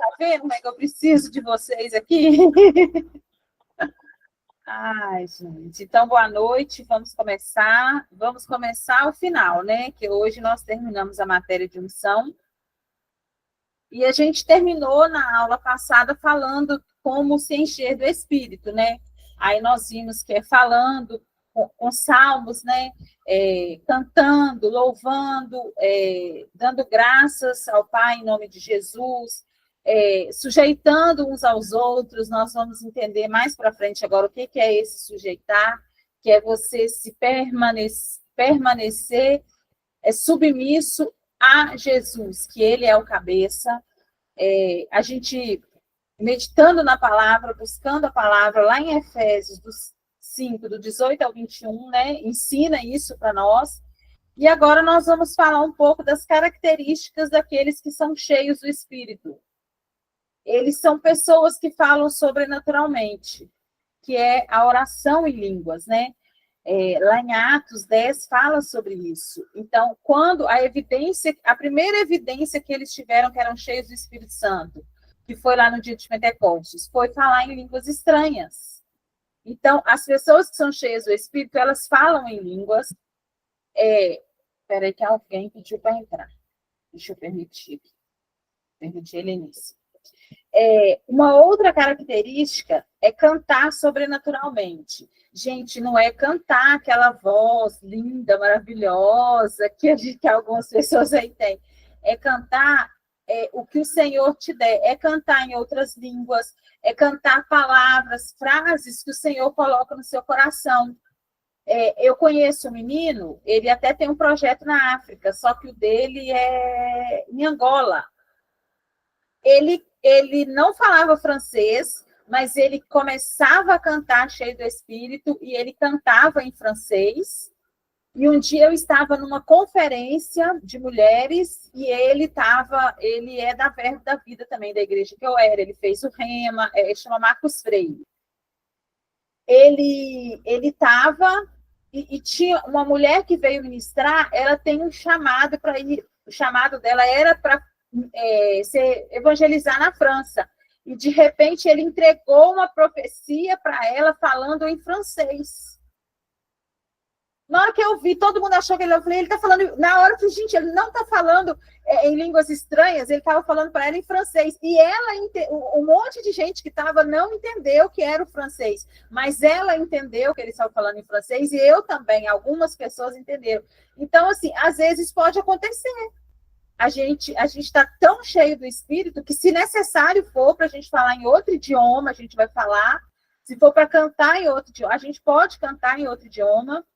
Tá vendo como é que eu preciso de vocês aqui? Ai, gente. Então, boa noite. Vamos começar. Vamos começar o final, né? Que hoje nós terminamos a matéria de unção. E a gente terminou na aula passada falando como se encher do Espírito, né? Aí nós vimos que é falando com salmos, né? Cantando, louvando, dando graças ao Pai em nome de Jesus, sujeitando uns aos outros. Nós vamos entender mais para frente agora o que é esse sujeitar, que é você se permanecer submisso a Jesus, que ele é o cabeça. A gente, meditando na palavra, buscando a palavra, lá em Efésios 5, do 18 ao 21, né, ensina isso para nós. E agora nós vamos falar um pouco das características daqueles que são cheios do Espírito. Eles são pessoas que falam sobrenaturalmente, que é a oração em línguas, né? Lá em Atos 10 fala sobre isso. Então, quando a primeira evidência que eles tiveram que eram cheios do Espírito Santo, que foi lá no dia de Pentecostes, foi falar em línguas estranhas. Então, as pessoas que são cheias do Espírito, elas falam em línguas. Espera aí que alguém pediu para entrar. Deixa eu permitir ele nisso. Uma outra característica é cantar sobrenaturalmente. Gente, não é cantar aquela voz linda, maravilhosa, que algumas pessoas aí têm. É cantar o que o Senhor te der. É cantar em outras línguas, é cantar palavras, frases que o Senhor coloca no seu coração. Eu conheço um menino, ele até tem um projeto na África, só que o dele é em Angola. Ele não falava francês, mas ele começava a cantar cheio do Espírito e ele cantava em francês. E um dia eu estava numa conferência de mulheres e ele é da Verbo da Vida também, da igreja que eu era. Ele fez o Rema, chama Marcos Freire. Ele estava e tinha uma mulher que veio ministrar, ela tem um chamado para ir, o chamado dela era para evangelizar na França. E, de repente, ele entregou uma profecia para ela falando em francês. Na hora que eu vi, todo mundo achou que eu falei, ele está falando... Na hora que, gente, ele não está falando em línguas estranhas, ele estava falando para ela em francês. E um monte de gente que estava não entendeu o que era o francês. Mas ela entendeu que ele estava falando em francês e eu também, algumas pessoas entenderam. Então, assim, às vezes pode acontecer. A gente está tão cheio do Espírito que, se necessário for para a gente falar em outro idioma, a gente vai falar. Se for para cantar em outro idioma, a gente pode cantar em outro idioma.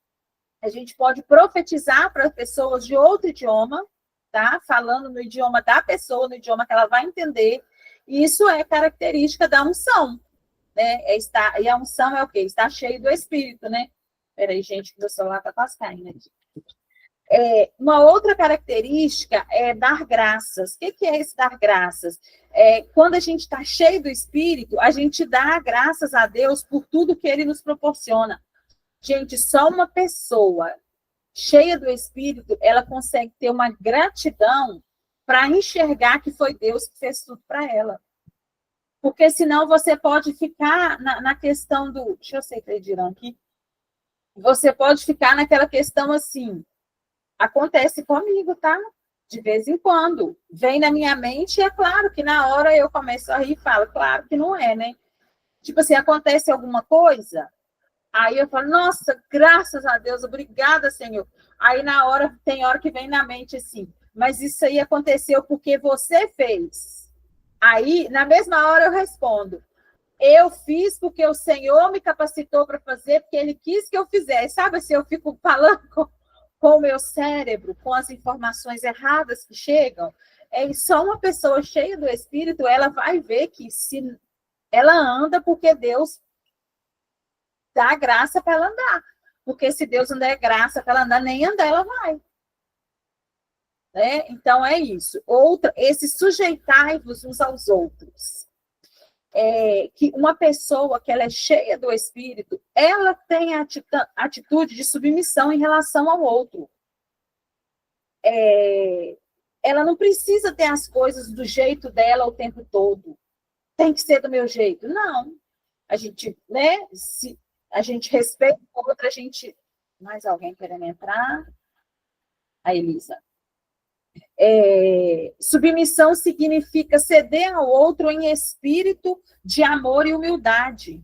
A gente pode profetizar para pessoas de outro idioma, tá? Falando no idioma da pessoa, no idioma que ela vai entender. E isso é característica da unção, né? E a unção é o quê? Está cheio do Espírito, né? Peraí, gente, que meu celular está quase caindo aqui. Uma outra característica é dar graças. O que é esse dar graças? Quando a gente está cheio do Espírito, a gente dá graças a Deus por tudo que Ele nos proporciona. Gente, só uma pessoa cheia do Espírito, ela consegue ter uma gratidão para enxergar que foi Deus que fez tudo para ela. Porque senão você pode ficar na questão do... Deixa eu ser Dirão aqui. Você pode ficar naquela questão assim... Acontece comigo, tá? De vez em quando. Vem na minha mente e é claro que na hora eu começo a rir e falo, claro que não é, né? Tipo assim, acontece alguma coisa, aí eu falo, nossa, graças a Deus, obrigada, Senhor. Aí tem hora que vem na mente assim, mas isso aí aconteceu porque você fez. Aí, na mesma hora eu respondo, eu fiz porque o Senhor me capacitou para fazer, porque Ele quis que eu fizesse. Sabe assim, eu fico falando com o meu cérebro, com as informações erradas que chegam, só uma pessoa cheia do Espírito, ela vai ver que se ela anda porque Deus dá graça para ela andar. Porque se Deus não der graça para ela andar, nem andar ela vai. Né? Então, é isso. Esse sujeitai-vos uns aos outros. Que uma pessoa que ela é cheia do Espírito, ela tem a atitude de submissão em relação ao outro. ela não precisa ter as coisas do jeito dela o tempo todo. Tem que ser do meu jeito. Não. A gente, né? Se a gente respeita o outro, a gente... Mais alguém querendo entrar? A Elisa. Submissão significa ceder ao outro em espírito de amor e humildade.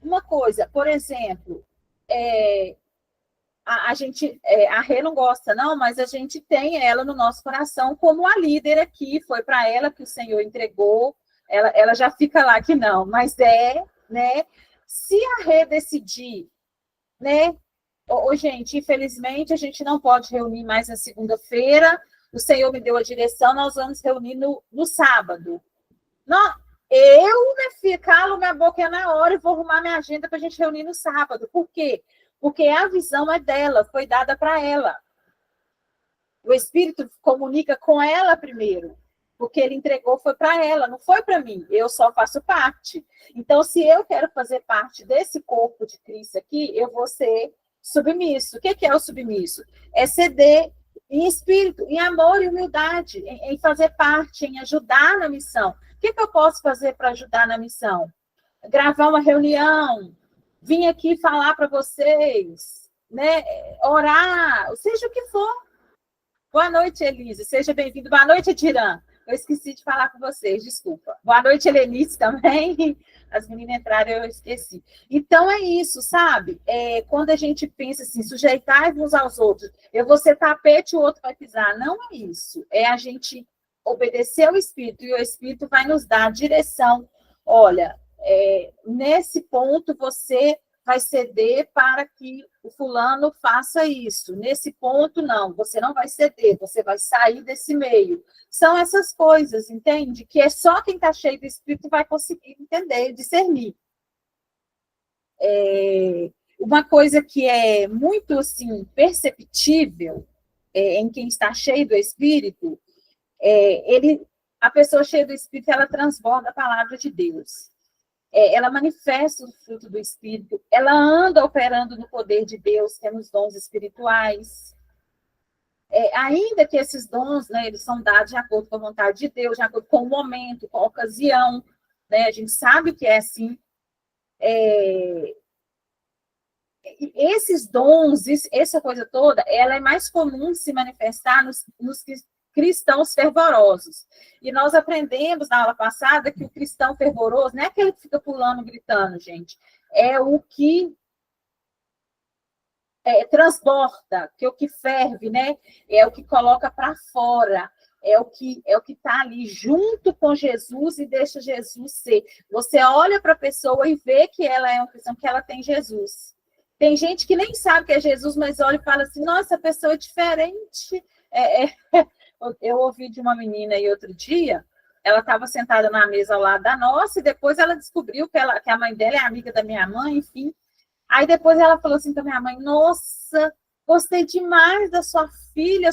Uma coisa, por exemplo, a Rê não gosta, não, mas a gente tem ela no nosso coração como a líder aqui, foi para ela que o Senhor entregou, ela já fica lá que não, mas né? Se a Rê decidir, né? Gente, infelizmente a gente não pode reunir mais na segunda-feira, o Senhor me deu a direção, nós vamos reunir no sábado. Não, minha filha, calo minha boca na hora e vou arrumar minha agenda para a gente reunir no sábado. Por quê? Porque a visão é dela, foi dada para ela. O Espírito comunica com ela primeiro, porque ele entregou foi para ela, não foi para mim, eu só faço parte. Então, se eu quero fazer parte desse corpo de Cristo aqui, eu vou ser submisso. O que é o submisso? É ceder em espírito, em amor e humildade, em fazer parte, em ajudar na missão. O que eu posso fazer para ajudar na missão? Gravar uma reunião, vir aqui falar para vocês, né? Orar, seja o que for. Boa noite, Elise. Seja bem-vindo. Boa noite, Edirã. Eu esqueci de falar com vocês, desculpa. Boa noite, Helenice, também. As meninas entraram, eu esqueci. Então, é isso, sabe? Quando a gente pensa assim, sujeitar uns aos outros, eu vou ser tapete, o outro vai pisar. Não é isso. É a gente obedecer ao Espírito, e o Espírito vai nos dar a direção. Olha, nesse ponto, você vai ceder para que o fulano faça isso. Nesse ponto, não, você não vai ceder, você vai sair desse meio. São essas coisas, entende? Que é só quem está cheio do Espírito vai conseguir entender, discernir. Uma coisa que é muito, assim, perceptível em quem está cheio do Espírito, a pessoa cheia do Espírito, ela transborda a palavra de Deus. Ela manifesta o fruto do Espírito, ela anda operando no poder de Deus, que é nos dons espirituais. Ainda que esses dons, né, eles são dados de acordo com a vontade de Deus, de acordo com o momento, com a ocasião, né, a gente sabe que é assim. Esses dons, essa coisa toda, ela é mais comum se manifestar nos cristãos fervorosos. E nós aprendemos na aula passada que o cristão fervoroso não é aquele que fica pulando, gritando, gente. É o que transborda, que é o que ferve, né? É o que coloca para fora, é o que está ali junto com Jesus e deixa Jesus ser. Você olha para a pessoa e vê que ela é uma cristã, que ela tem Jesus. Tem gente que nem sabe que é Jesus, mas olha e fala assim, nossa, a pessoa é diferente. Eu ouvi de uma menina aí outro dia, ela estava sentada na mesa ao lado da nossa, e depois ela descobriu que a mãe dela é amiga da minha mãe, enfim. Aí depois ela falou assim para minha mãe, nossa, gostei demais da sua filha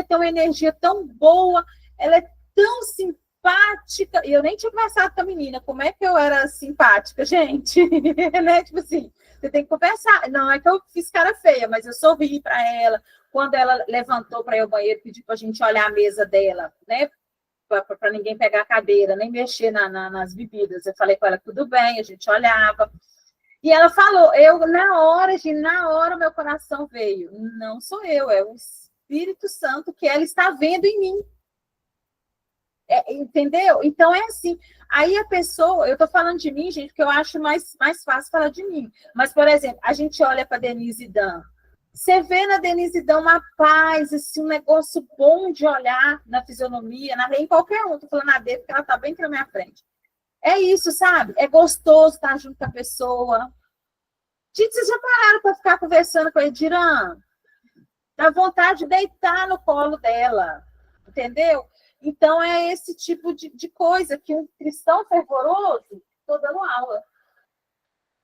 tem uma energia tão boa, ela é tão simpática. E eu nem tinha conversado com a menina, como é que eu era simpática, gente? Né? Tipo assim, você tem que conversar. Não é que eu fiz cara feia, mas eu sorri para ela. Quando ela levantou para ir ao banheiro, pediu para a gente olhar a mesa dela, né? Para ninguém pegar a cadeira, nem mexer nas bebidas. Eu falei com ela, tudo bem, a gente olhava. E ela falou, na hora meu coração veio. Não sou eu, é o Espírito Santo que ela está vendo em mim. Entendeu? Então é assim. Aí a pessoa, eu estou falando de mim, gente, porque eu acho mais fácil falar de mim. Mas, por exemplo, a gente olha para Denise Dan. Você vê na Denise Dan uma paz, assim, um negócio bom de olhar na fisionomia, em qualquer um. Estou falando na dele, porque ela está bem aqui na minha frente. É isso, sabe? É gostoso estar junto com a pessoa. Gente, vocês já pararam para ficar conversando com a Edirã? Dá vontade de deitar no colo dela, entendeu? Então, é esse tipo de coisa que um cristão fervoroso, estou dando aula,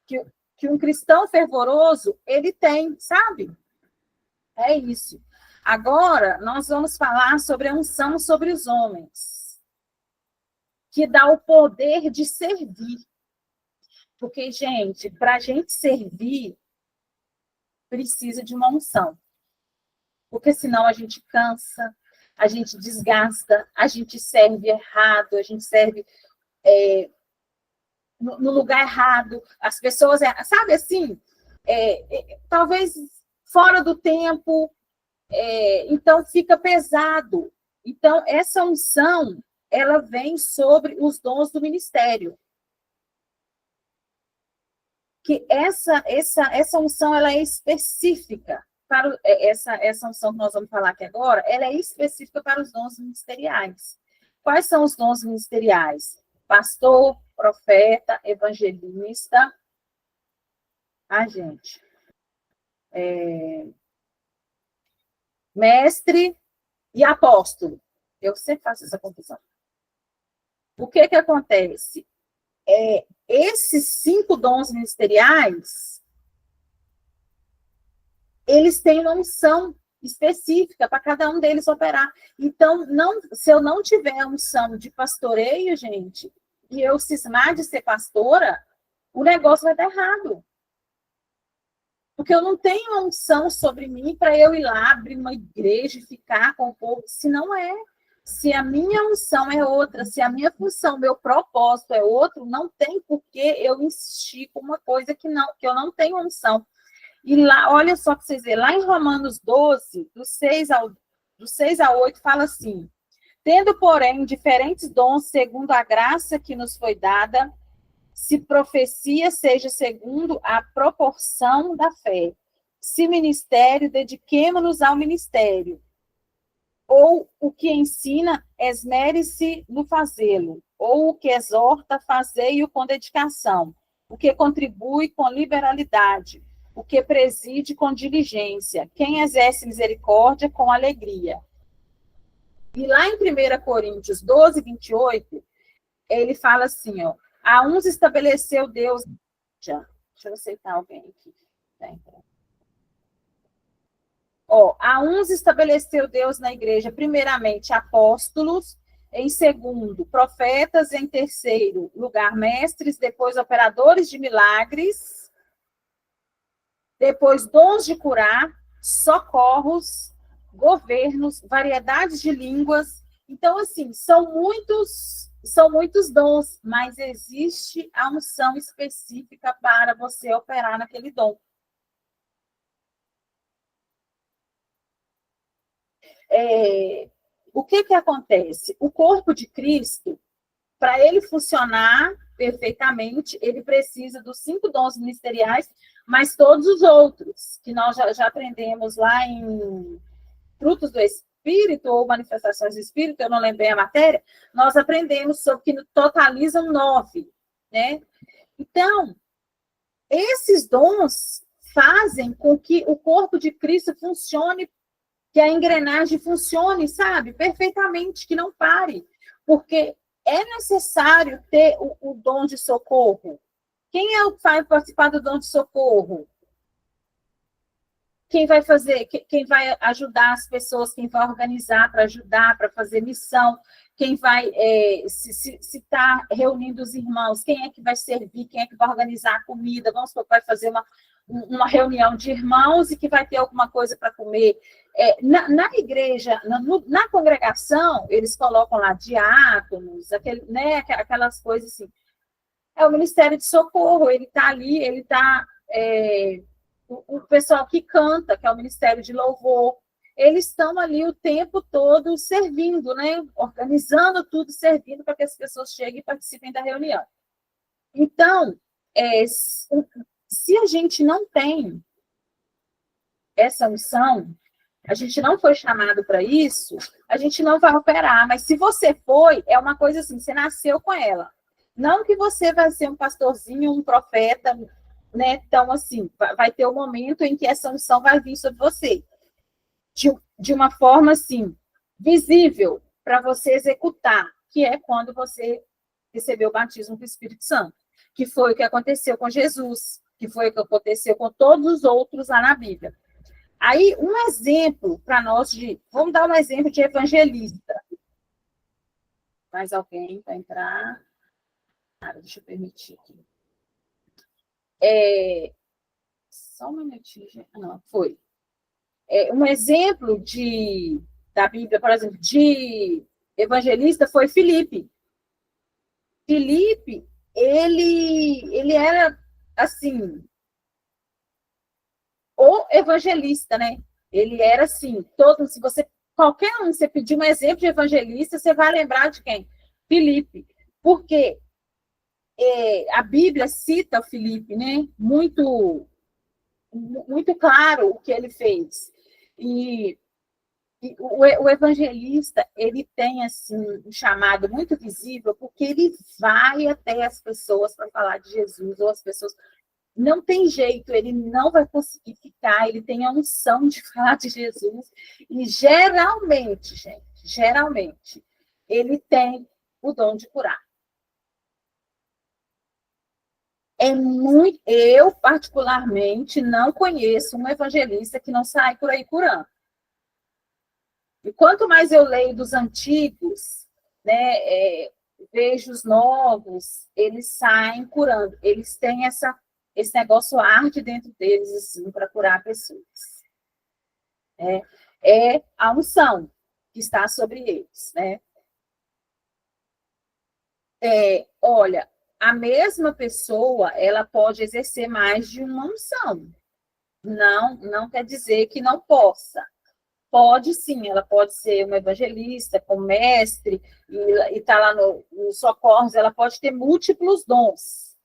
que um cristão fervoroso, ele tem, sabe? É isso. Agora, nós vamos falar sobre a unção sobre os homens, que dá o poder de servir. Porque, gente, para a gente servir, precisa de uma unção. Porque senão a gente cansa, a gente desgasta, a gente serve errado, a gente serve no lugar errado, as pessoas, sabe assim, talvez fora do tempo, então fica pesado. Então, essa unção, ela vem sobre os dons do ministério. Que essa unção, ela é específica, para essa unção que nós vamos falar aqui agora, ela é específica para os dons ministeriais. Quais são os dons ministeriais? Pastor, profeta, evangelista, gente, mestre e apóstolo. Eu sempre faço essa confusão. O que acontece? Esses 5 dons ministeriais, eles têm uma unção específica para cada um deles operar. Então, se eu não tiver a unção de pastoreio, gente, e eu cismar de ser pastora, o negócio vai dar errado. Porque eu não tenho a unção sobre mim para eu ir lá abrir uma igreja e ficar com o povo, se não é. Se a minha unção é outra, se a minha função, meu propósito é outro, não tem por que eu insistir com uma coisa que eu não tenho unção. E lá, olha só para vocês verem, lá em Romanos 12, do 6 a 8, fala assim: tendo, porém, diferentes dons segundo a graça que nos foi dada, se profecia, seja segundo a proporção da fé. Se ministério, dediquemo-nos ao ministério. Ou o que ensina, esmere-se no fazê-lo. Ou o que exorta, fazei-o com dedicação. O que contribui com liberalidade. O que preside com diligência. Quem exerce misericórdia com alegria. E lá em 1 Coríntios 12, 28, ele fala assim, ó: a uns estabeleceu Deus... Deixa eu aceitar alguém aqui. A uns estabeleceu Deus na igreja, primeiramente, apóstolos, em segundo, profetas, em terceiro lugar, mestres, depois, operadores de milagres, depois, dons de curar, socorros, governos, variedades de línguas. Então, assim, são muitos dons, mas existe a unção específica para você operar naquele dom. O que acontece? O corpo de Cristo, para ele funcionar perfeitamente, ele precisa dos 5 dons ministeriais, mas todos os outros, que nós já aprendemos lá em Frutos do Espírito, ou Manifestações do Espírito, eu não lembrei a matéria, nós aprendemos sobre que totalizam 9, né? Então, esses dons fazem com que o corpo de Cristo funcione, que a engrenagem funcione, sabe, perfeitamente, que não pare, porque é necessário ter o dom de socorro. Quem é o que vai participar do dom de socorro? Quem vai fazer, quem vai ajudar as pessoas, quem vai organizar para ajudar, para fazer missão, quem vai se está reunindo os irmãos, quem é que vai servir, quem é que vai organizar a comida, vamos supor que vai fazer uma reunião de irmãos e que vai ter alguma coisa para comer. Na igreja, na congregação, eles colocam lá diáconos, aquelas coisas assim. É o Ministério de Socorro, ele está ali, ele está... o pessoal que canta, que é o Ministério de Louvor, eles estão ali o tempo todo servindo, né? Organizando tudo, servindo para que as pessoas cheguem e participem da reunião. Então, se a gente não tem essa unção, a gente não foi chamado para isso, a gente não vai operar. Mas se você foi, é uma coisa assim, você nasceu com ela. Não que você vai ser um pastorzinho, um profeta, né? Então, assim, vai ter um momento em que essa unção vai vir sobre você. De uma forma, assim, visível, para você executar, que é quando você recebeu o batismo do Espírito Santo, que foi o que aconteceu com Jesus, que foi o que aconteceu com todos os outros lá na Bíblia. Aí, um exemplo para nós vamos dar um exemplo de evangelista. Mais alguém para entrar? Deixa eu permitir aqui. Só um minutinho. Não, foi. Um exemplo de da Bíblia, por exemplo, de evangelista foi Filipe. Filipe, ele era, assim, o evangelista, né? Ele era, assim, todo, se você, qualquer um, você pedir um exemplo de evangelista, você vai lembrar de quem? Filipe. Porque a Bíblia cita o Filipe, né? Muito claro o que ele fez. E o evangelista, ele tem assim um chamado muito visível, porque ele vai até as pessoas para falar de Jesus, ou as pessoas não tem jeito, ele não vai conseguir ficar, ele tem a unção de falar de Jesus, e geralmente, gente, geralmente, ele tem o dom de curar. Eu, particularmente, não conheço um evangelista que não sai por aí curando. E quanto mais eu leio dos antigos, né, vejo os novos, eles saem curando. Eles têm esse negócio arde dentro deles, assim, para curar pessoas. É a unção que está sobre eles, né? Olha, a mesma pessoa, ela pode exercer mais de uma unção. Não quer dizer que não possa. Pode sim, ela pode ser uma evangelista, com mestre, e está lá no Socorros, ela pode ter múltiplos dons.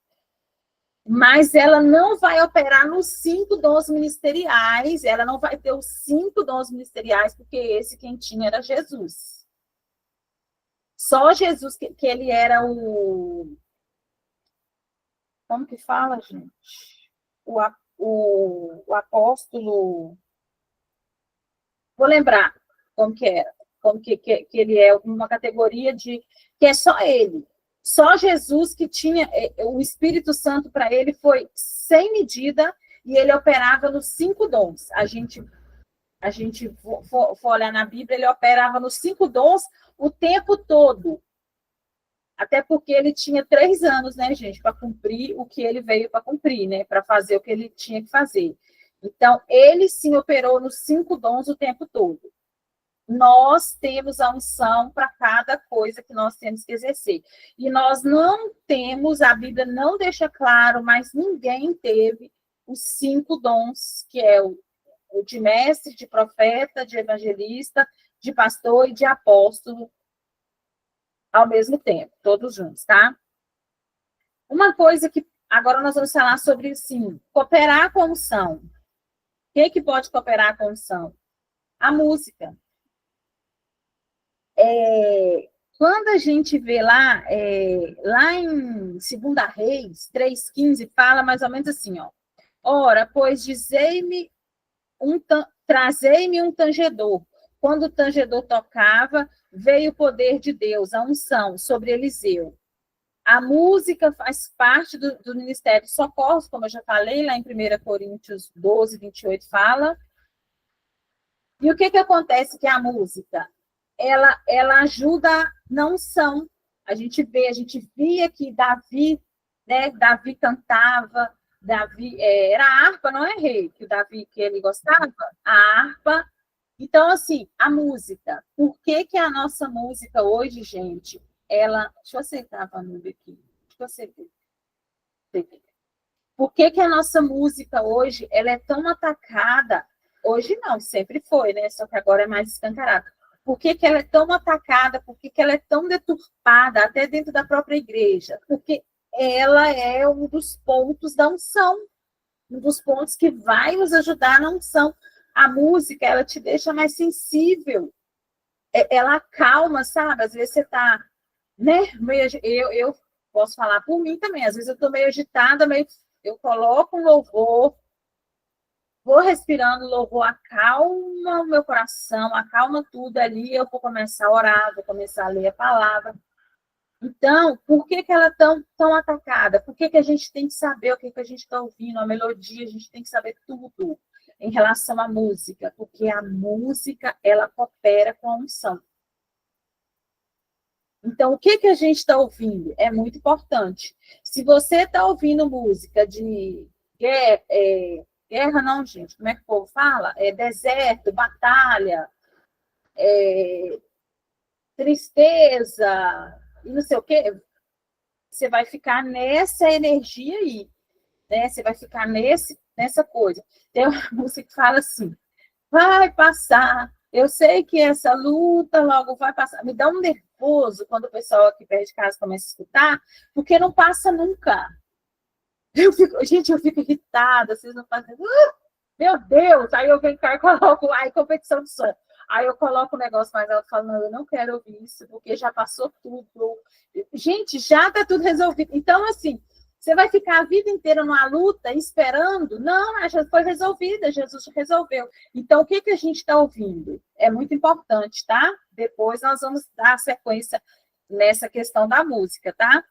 Mas ela não vai operar nos 5 dons ministeriais, ela não vai ter os 5 dons ministeriais, porque esse quem tinha era Jesus. Só Jesus, que ele era o... Como que fala, gente? O apóstolo... Vou lembrar como que era, como que ele é uma categoria de que é só ele. Só Jesus que tinha o Espírito Santo para ele foi sem medida e ele operava nos 5 dons. A gente for olhar na Bíblia, ele operava nos 5 dons o tempo todo. Até porque ele tinha 3 anos, né, gente, para cumprir o que ele veio para cumprir, né, para fazer o que ele tinha que fazer. Então, ele sim operou nos 5 dons o tempo todo. Nós temos a unção para cada coisa que nós temos que exercer. E nós não temos, a Bíblia não deixa claro, mas ninguém teve os 5 dons, que é o de mestre, de profeta, de evangelista, de pastor e de apóstolo, ao mesmo tempo, todos juntos, tá? Uma coisa que agora nós vamos falar sobre, sim, cooperar com a unção. O que pode cooperar com a unção? A música. Quando a gente vê lá em 2 Reis 3,15, fala mais ou menos assim, ó. Ora, pois trazei-me um tangedor. Quando o tangedor tocava, veio o poder de Deus, a unção sobre Eliseu. A música faz parte do ministério de socorros, como eu já falei, lá em 1 Coríntios 12, 28 fala. E o que acontece que a música? Ela ajuda na unção. A gente via que Davi, né? Davi cantava, Davi era a harpa, não é rei, que o Davi que ele gostava, a harpa. Então, assim, a música. Por que a nossa música hoje, gente, deixa eu aceitar a Vanúbia aqui. Deixa eu aceitar. Por que a nossa música hoje ela é tão atacada? Hoje não, sempre foi, né? Só que agora é mais escancarada. Por que ela é tão atacada? Por que ela é tão deturpada, até dentro da própria igreja? Porque ela é um dos pontos da unção, um dos pontos que vai nos ajudar na unção. A música, ela te deixa mais sensível, ela acalma, sabe? Às vezes você está, né? Eu posso falar por mim também, às vezes eu estou meio agitada, eu coloco um louvor, vou respirando, o louvor acalma o meu coração, acalma tudo ali, eu vou começar a orar, vou começar a ler a palavra. Então, por que ela é tão atacada? Por que a gente tem que saber o que a gente está ouvindo, a melodia, a gente tem que saber tudo em relação à música, porque a música, ela coopera com a unção. Então, o que a gente está ouvindo é muito importante. Se você está ouvindo música de guerra, não, gente, como é que o povo fala? Deserto, batalha, tristeza, e não sei o quê, você vai ficar nessa energia aí, né? Você vai ficar nessa coisa. Tem uma música que fala assim, vai passar, eu sei que essa luta logo vai passar. Me dá um nervoso quando o pessoal aqui perto de casa começa a escutar, porque não passa nunca. Gente, eu fico irritada, vocês não fazem... meu Deus! Aí eu venho cá e coloco, aí competição de som. Aí eu coloco o negócio mais alto e falo, não, eu não quero ouvir isso, porque já passou tudo. Gente, já está tudo resolvido. Então, assim, você vai ficar a vida inteira numa luta esperando? Não, já foi resolvida, Jesus resolveu. Então, o que a gente está ouvindo? É muito importante, tá? Depois nós vamos dar sequência nessa questão da música, tá?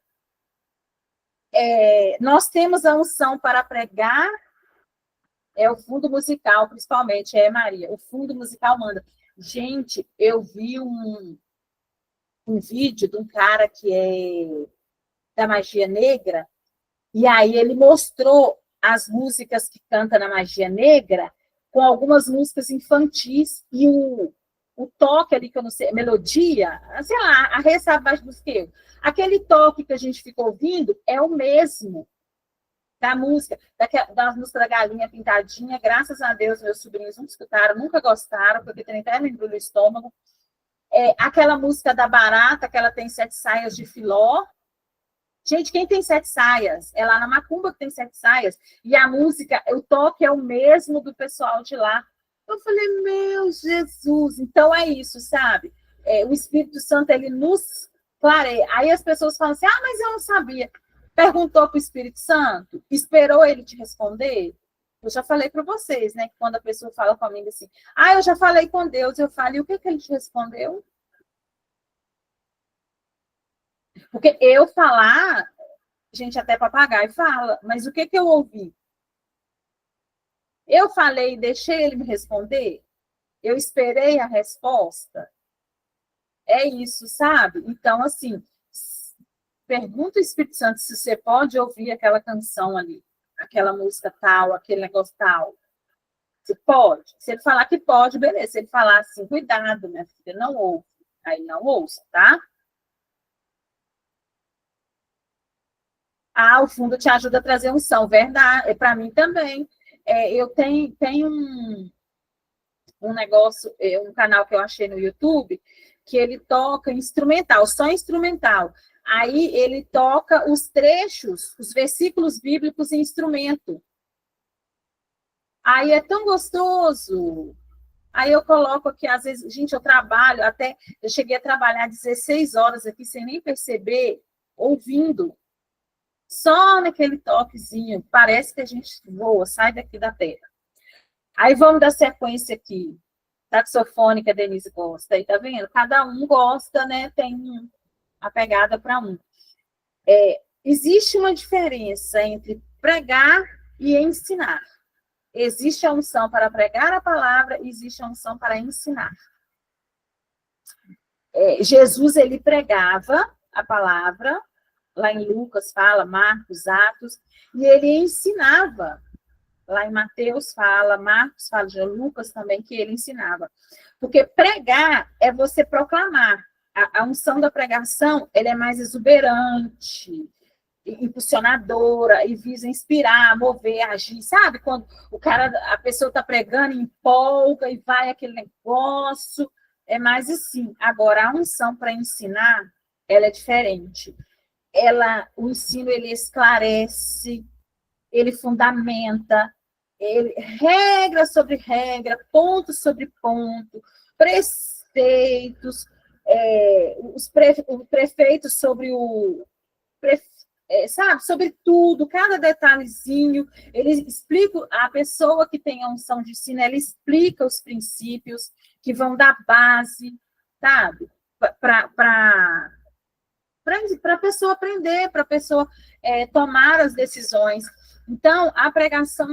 Nós temos a unção para pregar, o fundo musical, principalmente, Maria, o fundo musical manda. Gente, eu vi um vídeo de um cara que é da magia negra, e aí ele mostrou as músicas que canta na magia negra com algumas músicas infantis, e o toque ali, que eu não sei, melodia, sei lá, a Rê sabe mais do que eu. Aquele toque que a gente fica ouvindo é o mesmo da música, da música da Galinha Pintadinha. Graças a Deus, meus sobrinhos nunca escutaram, nunca gostaram, porque tem até embrulho no estômago. Aquela música da Barata, que ela tem 7 saias de filó. Gente, quem tem 7 saias? É lá na Macumba que tem 7 saias. E a música, o toque é o mesmo do pessoal de lá. Eu falei, meu Jesus! Então é isso, sabe? O Espírito Santo, ele nos clareia. Aí as pessoas falam assim, mas eu não sabia. Perguntou para o Espírito Santo? Esperou ele te responder? Eu já falei para vocês, né? Que quando a pessoa fala comigo assim, eu já falei com Deus, eu falo, e o que ele te respondeu? Porque eu falar, gente, até papagaio fala, mas o que eu ouvi? Eu falei e deixei ele me responder? Eu esperei a resposta? É isso, sabe? Então, assim, pergunta ao Espírito Santo se você pode ouvir aquela canção ali, aquela música tal, aquele negócio tal. Você pode. Se ele falar que pode, beleza. Se ele falar assim, cuidado, minha filha, não ouve. Aí não ouça, tá? O fundo te ajuda a trazer unção, verdade. Para mim também. Eu tenho um negócio, um canal que eu achei no YouTube, que ele toca instrumental, só instrumental. Aí ele toca os trechos, os versículos bíblicos em instrumento. Aí é tão gostoso. Aí eu coloco aqui, às vezes, gente, eu cheguei a trabalhar 16 horas aqui sem nem perceber, ouvindo. Só naquele toquezinho, parece que a gente voa, sai daqui da terra. Aí vamos dar sequência aqui. Saxofone, a Denise gosta. Aí, tá vendo? Cada um gosta, né? Tem a pegada para um. Existe uma diferença entre pregar e ensinar. Existe a unção para pregar a palavra, existe a unção para ensinar. Jesus, ele pregava a palavra, lá em Lucas fala, Marcos, Atos, e ele ensinava. Lá em Mateus fala, Marcos fala, de Lucas também, que ele ensinava. Porque pregar é você proclamar. A unção da pregação, ela é mais exuberante, impulsionadora, e visa inspirar, mover, agir, sabe? Quando a pessoa está pregando, empolga e vai aquele negócio, é mais assim. Agora, a unção para ensinar, ela é diferente. O ensino, ele esclarece, ele fundamenta, regra sobre regra, ponto sobre ponto, preceitos, os prefeitos sobre sabe, sobre tudo, cada detalhezinho, ele explica, a pessoa que tem a unção de ensino, ela explica os princípios que vão dar base, sabe, para a pessoa aprender, para a pessoa tomar as decisões. Então, a pregação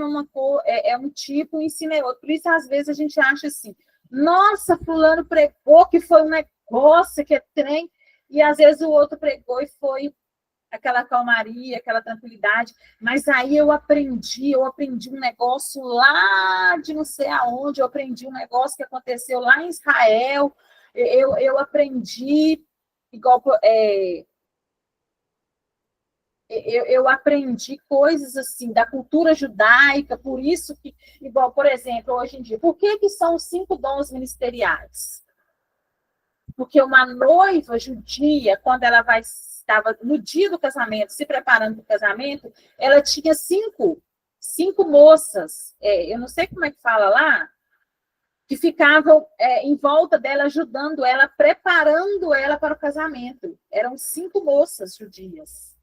é um tipo, o ensino é outro. Por isso, às vezes, a gente acha assim, nossa, fulano pregou que foi um negócio, que é trem, e às vezes o outro pregou e foi aquela calmaria, aquela tranquilidade. Mas aí eu aprendi um negócio lá de não sei aonde, eu aprendi um negócio que aconteceu lá em Israel, eu aprendi, igual, eu aprendi coisas assim da cultura judaica, por isso que, igual, por exemplo, hoje em dia, por que são os 5 dons ministeriais? Porque uma noiva judia, quando ela estava no dia do casamento, se preparando para o casamento, ela tinha cinco moças, eu não sei como é que fala lá, que ficavam em volta dela, ajudando ela, preparando ela para o casamento. Eram 5 moças judias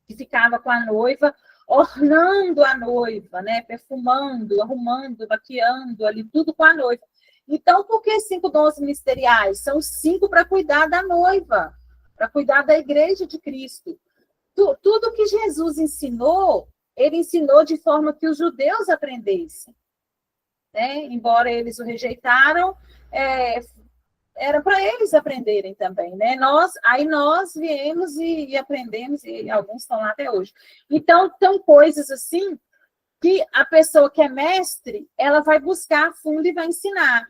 que ficavam com a noiva, ornando a noiva, né? Perfumando, arrumando, maquiando ali, tudo com a noiva. Então, por que 5 dons ministeriais? São 5 para cuidar da noiva, para cuidar da igreja de Cristo. Tudo que Jesus ensinou, ele ensinou de forma que os judeus aprendessem. Né? Embora eles o rejeitaram, era para eles aprenderem também, né? Nós viemos e aprendemos, e alguns estão lá até hoje. Então, são coisas assim que a pessoa que é mestre, ela vai buscar a fundo e vai ensinar.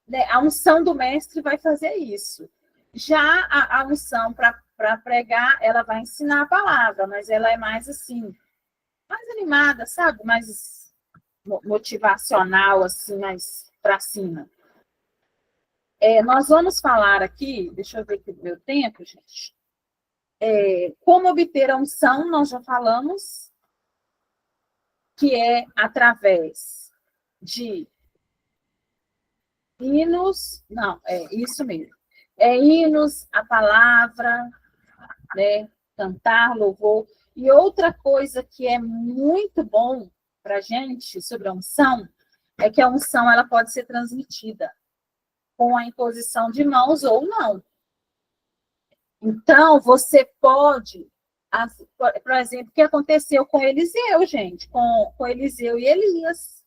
Né? A unção do mestre vai fazer isso. Já a unção para pregar, ela vai ensinar a palavra, mas ela é mais assim, mais animada, sabe? Mais motivacional, assim, mais para cima. Nós vamos falar aqui, deixa eu ver aqui o meu tempo, gente. Como obter a unção, nós já falamos, que é através de hinos, não, isso mesmo. Hinos, a palavra, né? Cantar, louvor. E outra coisa que é muito bom para a gente sobre a unção é que a unção ela pode ser transmitida com a imposição de mãos ou não. Então, você pode, por exemplo, o que aconteceu com Eliseu, gente, com Eliseu e Elias.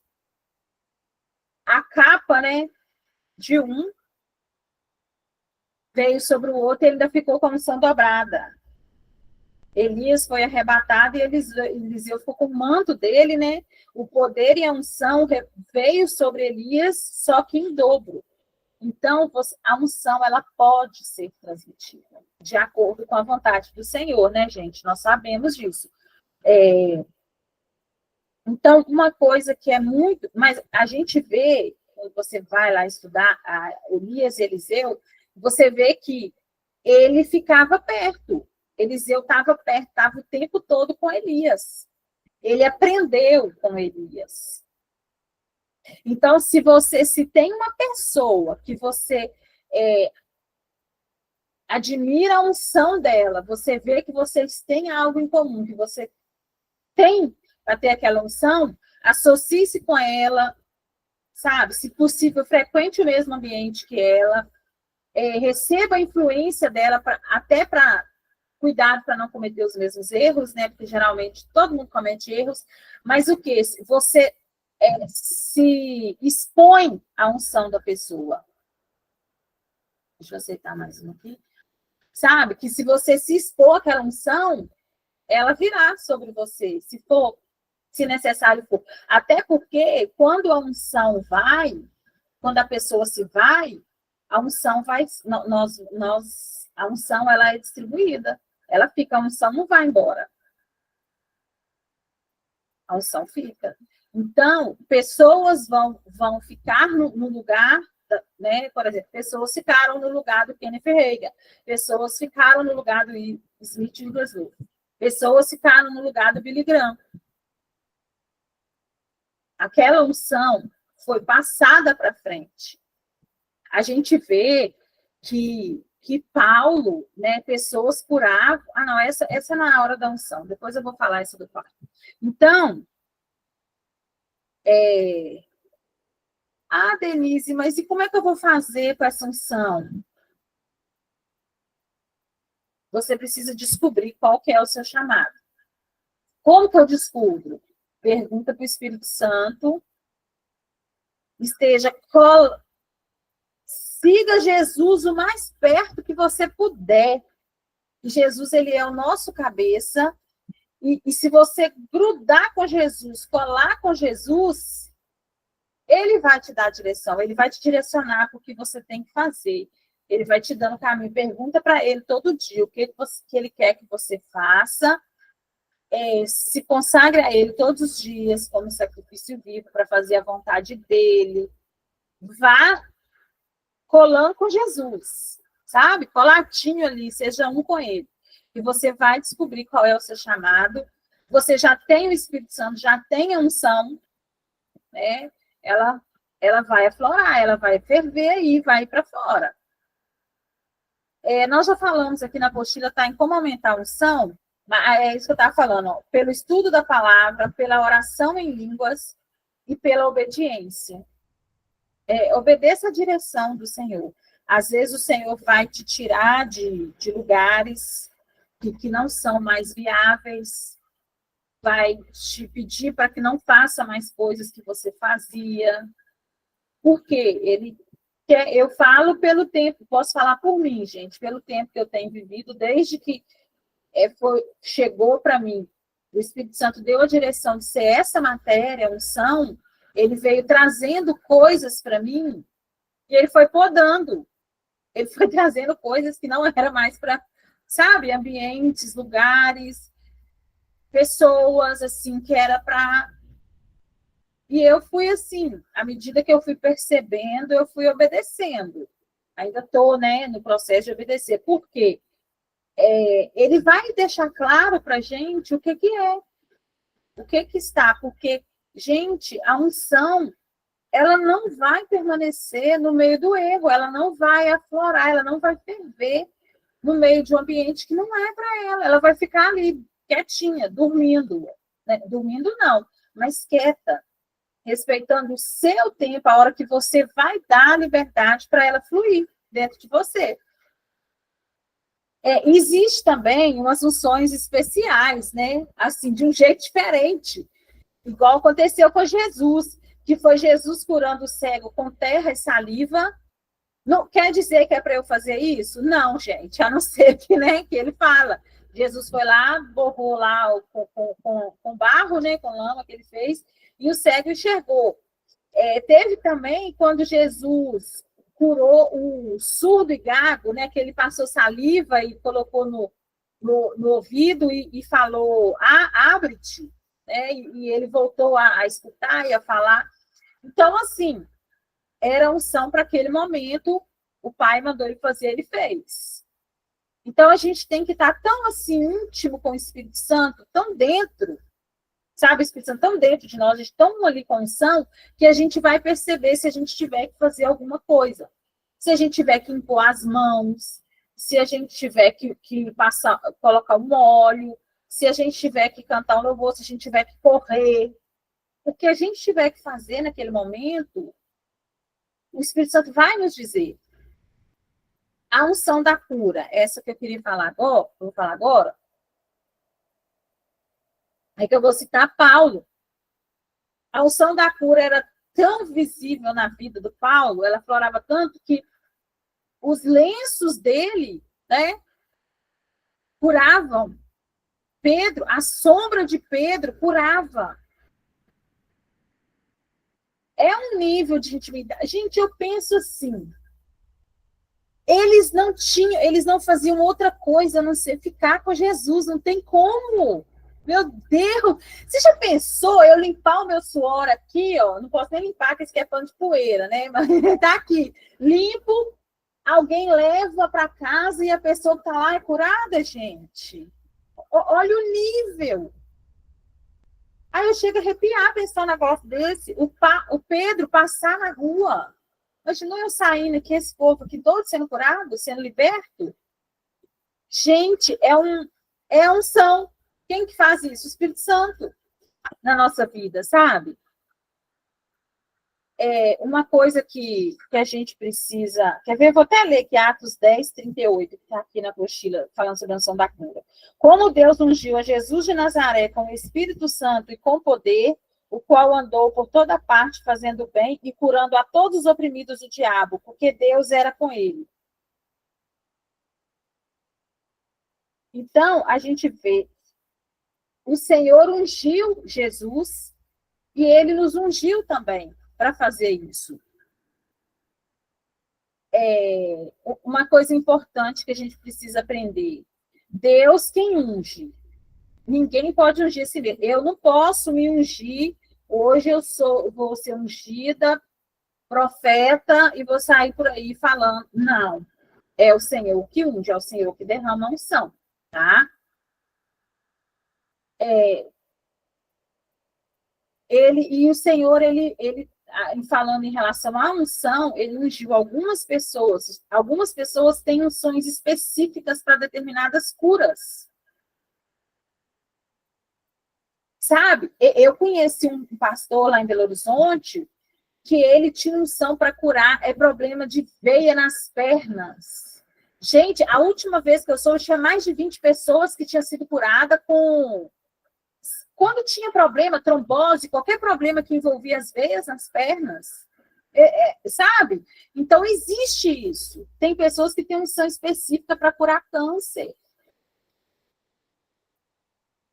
A capa, né, de um veio sobre o outro e ele ainda ficou com a unção dobrada. Elias foi arrebatado e Eliseu ficou com o manto dele, né? O poder e a unção veio sobre Elias, só que em dobro. Então, a unção, ela pode ser transmitida de acordo com a vontade do Senhor, né, gente? Nós sabemos disso. Então, uma coisa que é muito... Mas a gente vê, quando você vai lá estudar a Elias e Eliseu, você vê que ele ficava perto. Eliseu estava perto, estava o tempo todo com Elias. Ele aprendeu com Elias. Então, se tem uma pessoa que você admira a unção dela, você vê que vocês têm algo em comum, que você tem para ter aquela unção, associe-se com ela, sabe? Se possível, frequente o mesmo ambiente que ela, receba a influência dela, até para cuidado para não cometer os mesmos erros, né? Porque geralmente todo mundo comete erros, mas o que? Você se expõe à unção da pessoa. Deixa eu aceitar mais um aqui. Sabe? Que se você se expor àquela unção, ela virá sobre você, se necessário for. Até porque, quando a unção vai, quando a pessoa se vai, a unção vai, a unção ela é distribuída. Ela fica, a unção não vai embora. A unção fica. Então, pessoas vão ficar no lugar, né? Por exemplo, pessoas ficaram no lugar do Kenneth Reagan, pessoas ficaram no lugar do Smith Wigglesworth, pessoas ficaram no lugar do Billy Graham. Aquela unção foi passada para frente. A gente vê que Paulo, né, pessoas curavam... não, essa é na hora da unção. Depois eu vou falar isso do Paulo. Então, Denise, mas e como é que eu vou fazer com essa unção? Você precisa descobrir qual que é o seu chamado. Como que eu descubro? Pergunta para o Espírito Santo. Siga Jesus o mais perto que você puder. Jesus, ele é o nosso cabeça, e se você grudar com Jesus, colar com Jesus, ele vai te dar a direção, ele vai te direcionar para o que você tem que fazer. Ele vai te dando caminho. Pergunta para ele todo dia o que ele quer que você faça. Se consagre a ele todos os dias como sacrifício vivo para fazer a vontade dele. Vá colando com Jesus, sabe? Coladinho ali, seja um com ele. E você vai descobrir qual é o seu chamado. Você já tem o Espírito Santo, já tem a unção, né? Ela vai aflorar, ela vai ferver e vai para fora. Nós já falamos aqui na apostila, tá, em como aumentar a unção, mas é isso que eu estava falando, ó, pelo estudo da palavra, pela oração em línguas e pela obediência. Obedeça a direção do Senhor. Às vezes o Senhor vai te tirar de lugares que não são mais viáveis, vai te pedir para que não faça mais coisas que você fazia. Por quê? Eu falo pelo tempo, posso falar por mim, gente, pelo tempo que eu tenho vivido, desde que chegou para mim, o Espírito Santo deu a direção de ser essa matéria, a unção, ele veio trazendo coisas para mim, e ele foi podando, ele foi trazendo coisas que não era mais para, sabe, ambientes, lugares, pessoas, assim, que era para... E eu fui assim, à medida que eu fui percebendo, eu fui obedecendo. Ainda estou, né, no processo de obedecer. Por quê? Ele vai deixar claro para a gente o que é, o que está. Porque, gente, a unção, ela não vai permanecer no meio do erro, ela não vai aflorar, ela não vai ferver no meio de um ambiente que não é para ela. Ela vai ficar ali, quietinha, dormindo. Né? Dormindo não, mas quieta, respeitando o seu tempo, a hora que você vai dar liberdade para ela fluir dentro de você. Existe também umas unções especiais, né? Assim, de um jeito diferente, igual aconteceu com Jesus, que foi Jesus curando o cego com terra e saliva. Não quer dizer que é para eu fazer isso? Não, gente, a não ser que, né, que ele fala. Jesus foi lá, borrou lá com barro, né, com lama que ele fez, e o cego enxergou. Teve também quando Jesus curou o surdo e gago, né, que ele passou saliva e colocou no ouvido e falou, abre-te, né, e ele voltou a escutar e a falar. Então, assim, era unção para aquele momento, o pai mandou ele fazer, ele fez. Então, a gente tem que estar tão assim, íntimo com o Espírito Santo, tão dentro, sabe, o Espírito Santo tão dentro de nós, a gente tão ali com unção, que a gente vai perceber se a gente tiver que fazer alguma coisa. Se a gente tiver que impor as mãos, se a gente tiver que passar, colocar um óleo, se a gente tiver que cantar um louvor, se a gente tiver que correr. O que a gente tiver que fazer naquele momento, o Espírito Santo vai nos dizer. A unção da cura, essa que eu queria falar agora, vou falar agora, é que eu vou citar Paulo. A unção da cura era tão visível na vida do Paulo, ela florava tanto que os lenços dele, né, curavam. Pedro, a sombra de Pedro curava. É um nível de intimidade. Gente, eu penso assim, eles não faziam outra coisa a não ser ficar com Jesus, não tem como. Meu Deus! Você já pensou eu limpar o meu suor aqui, ó? Não posso nem limpar, porque isso aqui é pano de poeira, né? Mas tá aqui. Limpo, alguém leva para casa e a pessoa que tá lá é curada, gente. Olha o nível. Aí eu chego a arrepiar pensar um negócio desse. O Pedro passar na rua. Imagina eu saindo aqui, esse povo aqui todo sendo curado, sendo liberto. Gente, é unção. Quem que faz isso? O Espírito Santo na nossa vida, sabe? Uma coisa que a gente precisa... Quer ver? Eu vou até ler aqui Atos 10, 38, que está aqui na apostila, falando sobre a unção da cura. Como Deus ungiu a Jesus de Nazaré com o Espírito Santo e com poder, o qual andou por toda parte fazendo bem e curando a todos os oprimidos do diabo, porque Deus era com ele. Então, a gente vê, o Senhor ungiu Jesus e ele nos ungiu também para fazer isso. Uma coisa importante que a gente precisa aprender: Deus quem unge. Ninguém pode ungir si mesmo. Eu não posso me ungir. Hoje vou ser ungida, profeta, e vou sair por aí falando. Não. É o Senhor que unge, é o Senhor que derrama a unção, tá? E o Senhor, ele falando em relação à unção, ele ungiu algumas pessoas. Algumas pessoas têm unções específicas para determinadas curas. Sabe? Eu conheci um pastor lá em Belo Horizonte que ele tinha unção para curar problema de veia nas pernas. Gente, a última vez que eu soube, tinha mais de 20 pessoas que tinham sido curadas com... Quando tinha problema, trombose, qualquer problema que envolvia as veias nas pernas, sabe? Então, existe isso. Tem pessoas que têm unção específica para curar câncer.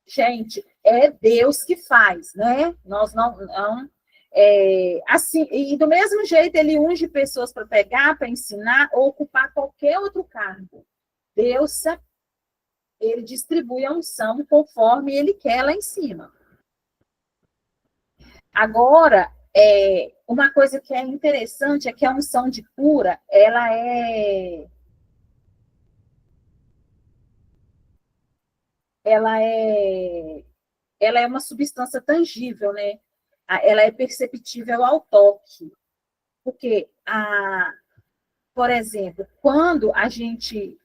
Gente, é Deus que faz, né? Nós não assim, e do mesmo jeito ele unge pessoas para pegar, para ensinar ou ocupar qualquer outro cargo. Deus, ele distribui a unção conforme ele quer lá em cima. Agora, uma coisa que é interessante é que a unção de cura, ela é uma substância tangível, né? Ela é perceptível ao toque. Porque, por exemplo, quando a gente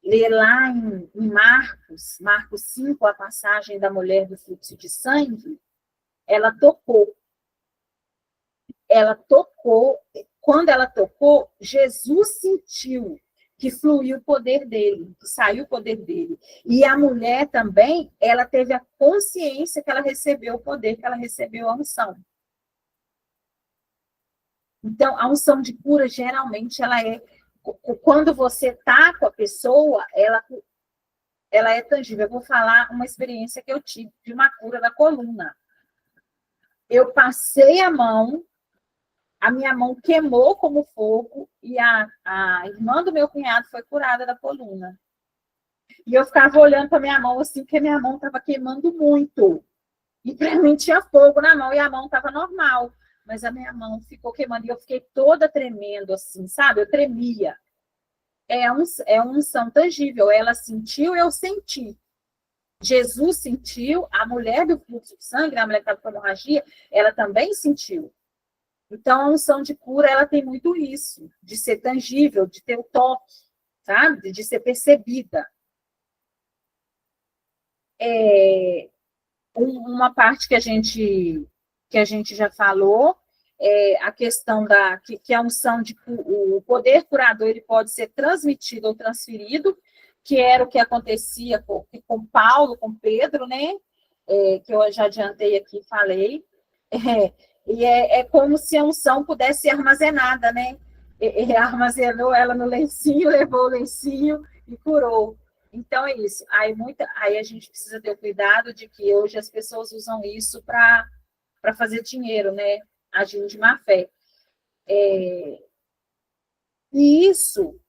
lê lá em Marcos 5, a passagem da mulher do fluxo de sangue, ela tocou. Quando ela tocou, Jesus sentiu que fluiu o poder dele, que saiu o poder dele. E a mulher também, ela teve a consciência que ela recebeu o poder, que ela recebeu a unção. Então, a unção de cura, geralmente, ela quando você está com a pessoa, ela é tangível. Eu vou falar uma experiência que eu tive de uma cura da coluna. Eu passei a minha mão queimou como fogo e a irmã do meu cunhado foi curada da coluna. E eu ficava olhando para minha mão assim, porque minha mão estava queimando muito. E para mim tinha fogo na mão e a mão estava normal. Mas a minha mão ficou queimando e eu fiquei toda tremendo assim, sabe? Eu tremia. É uma unção tangível. Ela sentiu, eu senti. Jesus sentiu, a mulher do fluxo de sangue, a mulher que estava com hemorragia, ela também sentiu. Então, a unção de cura, ela tem muito isso, de ser tangível, de ter o toque, sabe? De ser percebida. Uma parte que a gente já falou, a questão que a unção o poder curador ele pode ser transmitido ou transferido, que era o que acontecia com Paulo, com Pedro, né? Que eu já adiantei aqui e falei. E é como se a unção pudesse ser armazenada, né? Ele armazenou ela no lencinho, levou o lencinho e curou. Então, é isso. Aí a gente precisa ter o cuidado de que hoje as pessoas usam isso para fazer dinheiro, né? Agindo de má fé. E isso,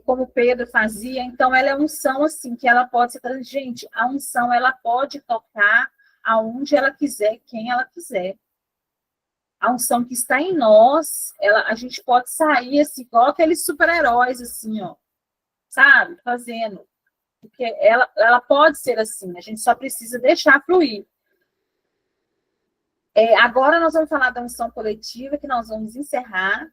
como Pedro fazia, então ela é unção assim, que ela pode ser... Gente, a unção, ela pode tocar aonde ela quiser, quem ela quiser. A unção que está em nós, a gente pode sair assim, igual aqueles super-heróis, assim, ó, sabe? Fazendo. Porque ela pode ser assim, a gente só precisa deixar fluir. Agora nós vamos falar da unção coletiva, que nós vamos encerrar.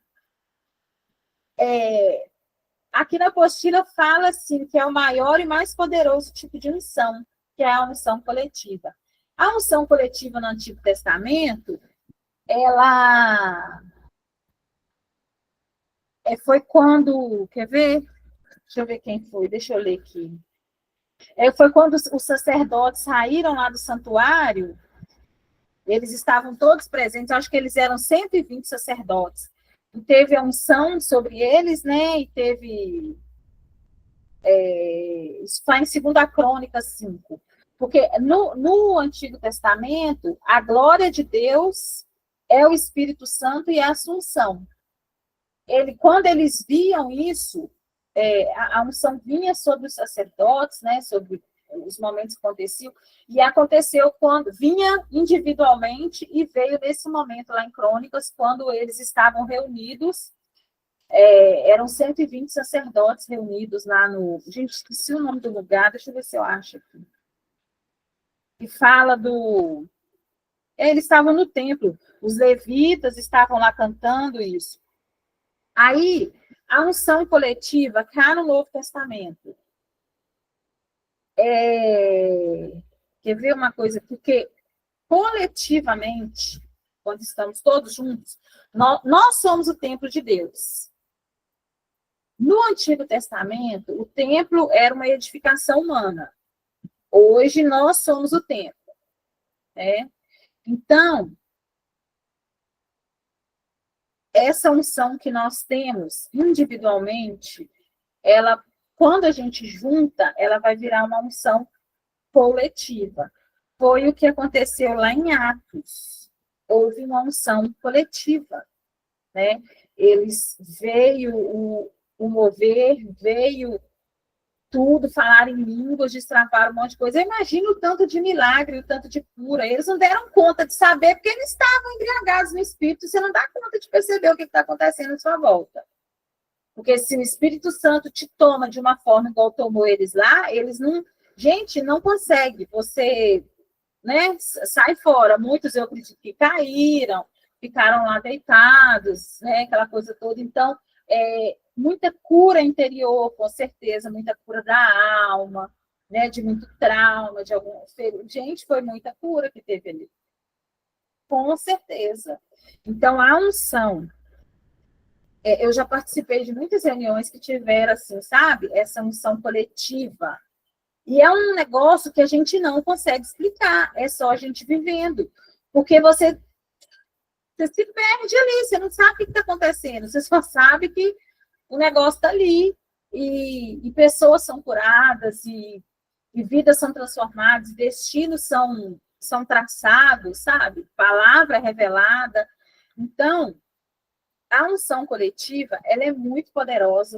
Aqui na apostila fala assim, que é o maior e mais poderoso tipo de unção, que é a unção coletiva. A unção coletiva no Antigo Testamento, ela foi quando, quer ver? Deixa eu ver quem foi, deixa eu ler aqui. Foi quando os sacerdotes saíram lá do santuário, eles estavam todos presentes, acho que eles eram 120 sacerdotes. E teve a unção sobre eles, né? E teve Isso está em 2 Crônicas 5. Porque no Antigo Testamento, a glória de Deus é o Espírito Santo e a Assunção. Quando eles viam isso, a unção vinha sobre os sacerdotes, né, sobre os momentos que aconteciam, e aconteceu quando vinha individualmente e veio nesse momento lá em Crônicas, quando eles estavam reunidos, eram 120 sacerdotes reunidos lá no... Gente, esqueci o nome do lugar, deixa eu ver se eu acho aqui. E fala do... Eles estavam no templo, os levitas estavam lá cantando isso. Aí, a unção coletiva cá no Novo Testamento. Quer ver uma coisa? Porque coletivamente, quando estamos todos juntos, nós somos o templo de Deus. No Antigo Testamento, o templo era uma edificação humana. Hoje, nós somos o templo. Né? Então, essa unção que nós temos individualmente, ela, quando a gente junta, ela vai virar uma unção coletiva. Foi o que aconteceu lá em Atos. Houve uma unção coletiva. Né? Veio o mover, veio tudo, falar em línguas, destravar um monte de coisa. Eu imagino o tanto de milagre, o tanto de cura. Eles não deram conta de saber, porque eles estavam embriagados no Espírito, você não dá conta de perceber o que está acontecendo à sua volta. Porque se o Espírito Santo te toma de uma forma igual tomou eles lá, eles não... Gente, não consegue. Você, né, sai fora. Muitos, eu acredito, que caíram, ficaram lá deitados, né, aquela coisa toda. Então, muita cura interior, com certeza, muita cura da alma, né, de muito trauma, de algum... Gente, foi muita cura que teve ali. Com certeza. Então, a unção... eu já participei de muitas reuniões que tiveram, assim, sabe, essa unção coletiva. E é um negócio que a gente não consegue explicar, é só a gente vivendo. Porque você se perde ali, você não sabe o que está acontecendo, você só sabe que o negócio está ali, e pessoas são curadas, e vidas são transformadas, destinos são traçados, sabe? Palavra revelada. Então, a unção coletiva, ela é muito poderosa.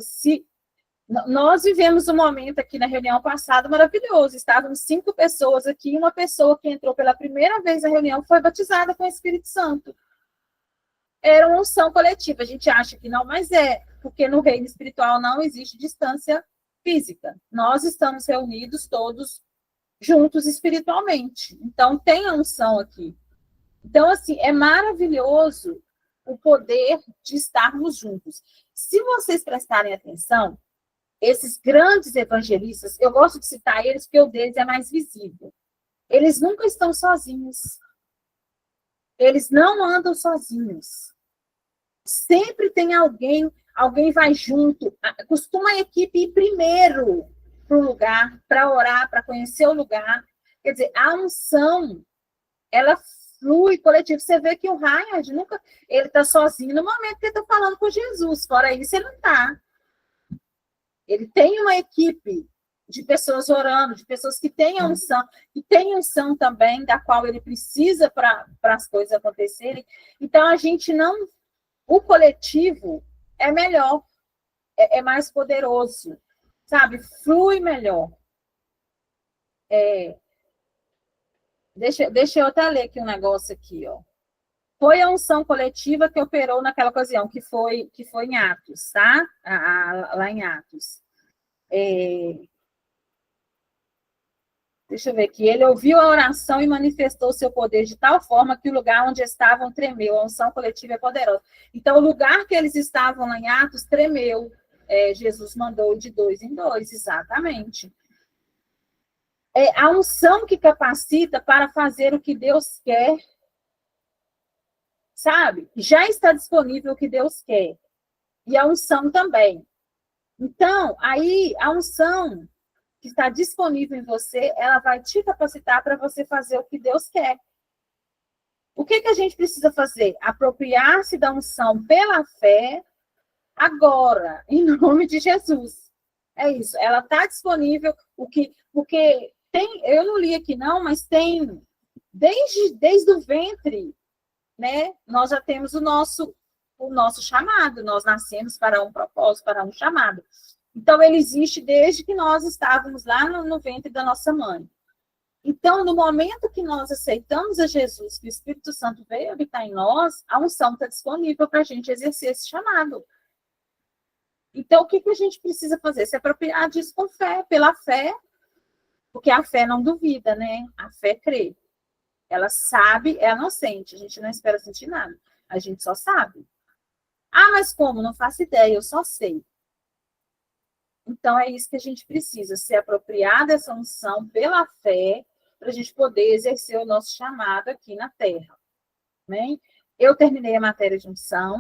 Nós vivemos um momento aqui na reunião passada maravilhoso. Estávamos 5 pessoas aqui, e uma pessoa que entrou pela primeira vez na reunião foi batizada com o Espírito Santo. Era uma unção coletiva. A gente acha que não, mas porque no reino espiritual não existe distância física. Nós estamos reunidos todos juntos espiritualmente. Então, tem a unção aqui. Então, assim, é maravilhoso o poder de estarmos juntos. Se vocês prestarem atenção, esses grandes evangelistas, eu gosto de citar eles porque o deles é mais visível. Eles nunca estão sozinhos. Eles não andam sozinhos. Sempre tem alguém vai junto. Costuma a equipe ir primeiro para o lugar, para orar, para conhecer o lugar. Quer dizer, a unção, ela flui coletivo. Você vê que o Reinhard nunca... Ele está sozinho no momento que ele está falando com Jesus. Fora isso, ele não está. Ele tem uma equipe de pessoas orando, de pessoas que têm a unção, e tem unção também, da qual ele precisa para as coisas acontecerem. Então, a gente não... O coletivo é melhor, é mais poderoso, sabe? Flui melhor. Deixa eu até ler aqui um negócio aqui, ó. Foi a unção coletiva que operou naquela ocasião, que foi em Atos, tá? Lá em Atos. Deixa eu ver aqui. Ele ouviu a oração e manifestou seu poder de tal forma que o lugar onde estavam tremeu. A unção coletiva é poderosa. Então, o lugar que eles estavam lá em Atos tremeu. Jesus mandou de 2 em 2, exatamente. A unção que capacita para fazer o que Deus quer, sabe? Já está disponível o que Deus quer. E a unção também. Então, aí, a unção que está disponível em você, ela vai te capacitar para você fazer o que Deus quer. O que a gente precisa fazer? Apropriar-se da unção pela fé, agora, em nome de Jesus. É isso, ela está disponível, porque tem, eu não li aqui não, mas tem, desde o ventre, né, nós já temos o nosso chamado, nós nascemos para um propósito, para um chamado. Então, ele existe desde que nós estávamos lá no ventre da nossa mãe. Então, no momento que nós aceitamos a Jesus, que o Espírito Santo veio habitar em nós, a unção está disponível para a gente exercer esse chamado. Então, o que a gente precisa fazer? Se apropriar disso com fé, pela fé, porque a fé não duvida, né? A fé crê. Ela sabe, ela não sente, a gente não espera sentir nada, a gente só sabe. Ah, mas como? Não faço ideia, eu só sei. Então, é isso que a gente precisa, se apropriar dessa unção pela fé, para a gente poder exercer o nosso chamado aqui na Terra. Né? Eu terminei a matéria de unção,